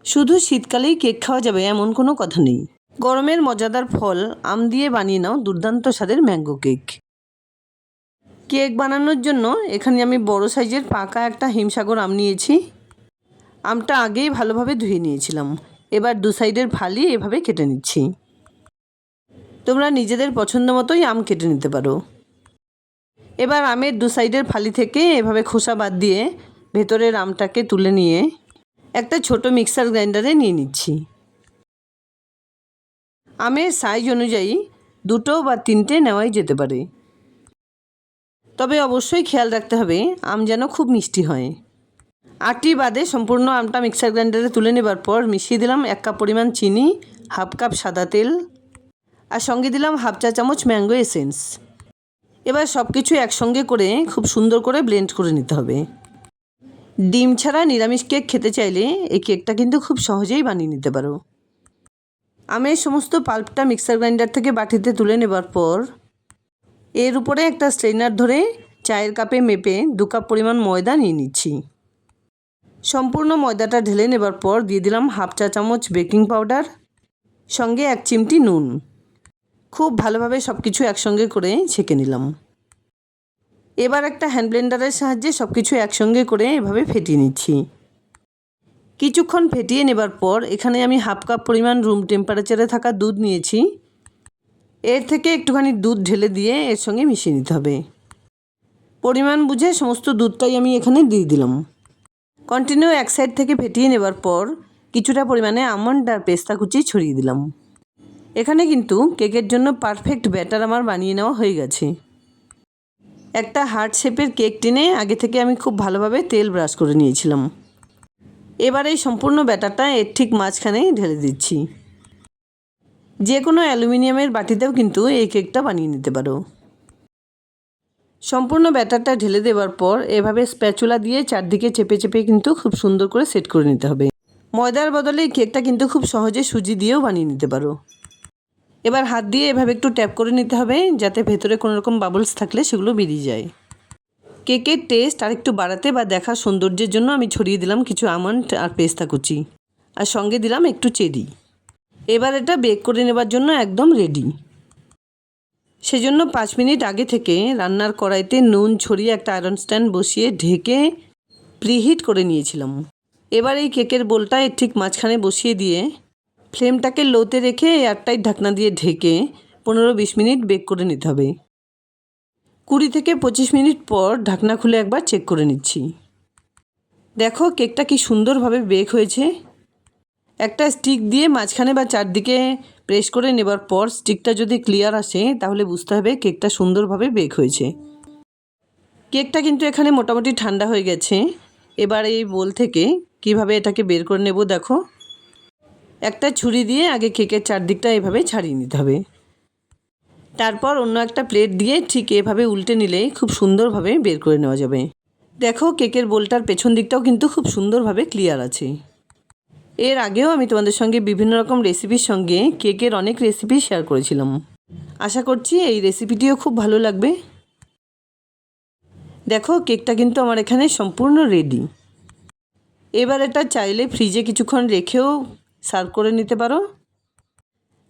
শুধু শীতকালেই কেক খাওয়া যাবে এমন কোনো কথা নেই। গরমের মজাদার ফল আম দিয়ে বানিয়ে নাও দুর্দান্ত স্বাদের ম্যাঙ্গো কেক। কেক বানানোর জন্য এখানে আমি বড় সাইজের পাকা একটা হিমসাগর আম নিয়েছি। আমটা আগেই ভালোভাবে ধুয়ে নিয়েছিলাম। এবার দু সাইডের ফালি এভাবে কেটে নিচ্ছি। তোমরা নিজেদের পছন্দ মতোই আম কেটে নিতে পারো। এবার আমের দু সাইডের ফালি থেকে এভাবে খোসা বাদ দিয়ে ভেতরের আমটাকে তুলে নিয়ে একটা ছোট মিক্সার গ্রাইন্ডারে নিয়ে নিচ্ছি। আমের সাইজ অনুযায়ী দুটো বা তিনটে নেওয়াই যেতে পারে, তবে অবশ্যই খেয়াল রাখতে হবে আম যেন খুব মিষ্টি হয়। আটি বাদে সম্পূর্ণ আমটা মিক্সার গ্রাইন্ডারে তুলে নেবার পর মিশিয়ে দিলাম 1 কাপ পরিমাণ চিনি, হাফ কাপ সাদা তেল, আর সঙ্গে দিলাম হাফ চা চামচ ম্যাঙ্গো এসেন্স। এবার সব কিছু একসঙ্গে করে খুব সুন্দর করে ব্লেন্ড করে নিতে হবে। ডিম ছাড়া নিরামিষ কেক খেতে চাইলে এই কেকটা কিন্তু খুব সহজেই বানিয়ে নিতে পারো। আমের সমস্ত পাল্পটা মিক্সার গ্রাইন্ডার থেকে বাটিতে তুলে নেবার পর এর উপরে একটা স্ট্রেনার ধরে চায়ের কাপে মেপে 2 কাপ পরিমাণ ময়দা নিয়ে নিচ্ছি। সম্পূর্ণ ময়দাটা ঢেলে নেবার পর দিয়ে দিলাম হাফ চা চামচ বেকিং পাউডার, সঙ্গে 1 চিমটি নুন। খুব ভালোভাবে সব কিছু একসঙ্গে করে ছেঁকে নিলাম। এবার একটা হ্যান্ড ব্লেন্ডারের সাহায্যে সব কিছু একসঙ্গে করে এভাবে ফেটিয়ে নিচ্ছি। কিছুক্ষণ ফেটিয়ে নেবার পর এখানে আমি হাফ কাপ পরিমাণ রুম টেম্পারেচারে থাকা দুধ নিয়েছি। এর থেকে একটুখানি দুধ ঢেলে দিয়ে এর সঙ্গে মিশিয়ে নিতে হবে। পরিমাণ বুঝে সমস্ত দুধটাই আমি এখানে দিয়ে দিলাম। কন্টিনিউ এক সাইড থেকে ফেটিয়ে নেবার পর কিছুটা পরিমাণে আমন্ড আর পেস্তা কুচি ছড়িয়ে দিলাম। এখানে কিন্তু কেকের জন্য পারফেক্ট ব্যাটার আমার বানিয়ে নেওয়া হয়ে গেছে। একটা হার্ট শেপের কেক টিনে আগে থেকে আমি খুব ভালোভাবে তেল ব্রাশ করে নিয়েছিলাম। এবার এই সম্পূর্ণ ব্যাটারটা এর ঠিক মাঝখানে ঢেলে দিচ্ছি। যে কোনো অ্যালুমিনিয়ামের বাটিতেও কিন্তু এই কেকটা বানিয়ে নিতে পারো। সম্পূর্ণ ব্যাটারটা ঢেলে দেওয়ার পর এভাবে স্প্যাচুলা দিয়ে চারদিকে চেপে চেপে কিন্তু খুব সুন্দর করে সেট করে নিতে হবে। ময়দার বদলে এই কেকটা কিন্তু খুব সহজে সুজি দিয়েও বানিয়ে নিতে পারো। এবার হাত দিয়ে এভাবে একটু ট্যাপ করে নিতে হবে যাতে ভেতরে কোনো রকম বাবলস থাকলে সেগুলো বেরিয়ে যায়। কেকের টেস্ট আর একটু বাড়াতে বা দেখার সৌন্দর্যের জন্য আমি ছড়িয়ে দিলাম কিছু আমন্ড আর পেস্তা কুচি, আর সঙ্গে দিলাম একটু চেরি। এবার এটা বেক করে নেবার জন্য একদম রেডি। সেজন্য 5 মিনিট আগে থেকে রান্নার কড়াইতে নুন ছড়িয়ে একটা আয়রন স্ট্যান্ড বসিয়ে ঢেকে প্রিহিট করে নিয়েছিলাম। এবার এই কেকের বোলটা এর ঠিক মাঝখানে বসিয়ে দিয়ে ফ্লেমটাকে লোতে রেখে এয়ারটাইট ঢাকনা দিয়ে ঢেকে 15-20 মিনিট বেক করে নিতে হবে। 20 থেকে 25 মিনিট পর ঢাকনা খুলে একবার চেক করে নিচ্ছি। দেখো কেকটা কি সুন্দরভাবে বেক হয়েছে। একটা স্টিক দিয়ে মাঝখানে বা চারদিকে প্রেস করে নেবার পর স্টিকটা যদি ক্লিয়ার আসে তাহলে বুঝতে হবে কেকটা সুন্দরভাবে বেক হয়েছে। কেকটা কিন্তু এখানে মোটামুটি ঠান্ডা হয়ে গেছে। এবার এই বোল থেকে কিভাবে এটাকে বের করে নেব দেখো। একটা ছুরি দিয়ে আগে কেকের চারদিকটা এভাবে ছাড়িয়ে নিতে হবে। তারপর অন্য একটা প্লেট দিয়ে ঠিক এভাবে উল্টে নিলেই খুব সুন্দরভাবে বের করে নেওয়া যাবে। দেখো কেকের বোলটার পেছন দিকটাও কিন্তু খুব সুন্দরভাবে ক্লিয়ার আছে। এর আগেও আমি তোমাদের সঙ্গে বিভিন্ন রকম রেসিপির সঙ্গে কেকের অনেক রেসিপি শেয়ার করেছিলাম। আশা করছি এই রেসিপিটিও খুব ভালো লাগবে। দেখো কেকটা কিন্তু আমার এখানে সম্পূর্ণ রেডি। এবার এটা চাইলে ফ্রিজে কিছুক্ষণ রেখেও সার্ভ করে নিতে পারো।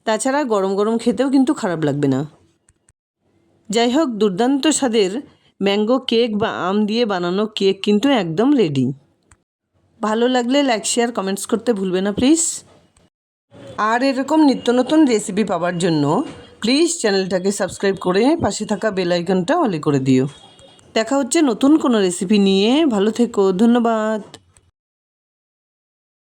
তাছাড়া গরম গরম খেতেও কিন্তু খারাপ লাগবে না। যাই হোক, দুর্দান্ত স্বাদের ম্যাঙ্গো কেক বা আম দিয়ে বানানো কেক কিন্তু একদম রেডি। ভালো লাগলে লাইক শেয়ার কমেন্টস করতে ভুলবে না প্লিজ। আর এরকম নিত্য নতুন রেসিপি পাওয়ার জন্য প্লিজ চ্যানেলটাকে সাবস্ক্রাইব করে পাশে থাকা বেল আইকনটা অলে করে দিও। দেখা হচ্ছে নতুন কোনো রেসিপি নিয়ে। ভালো থেকো, ধন্যবাদ।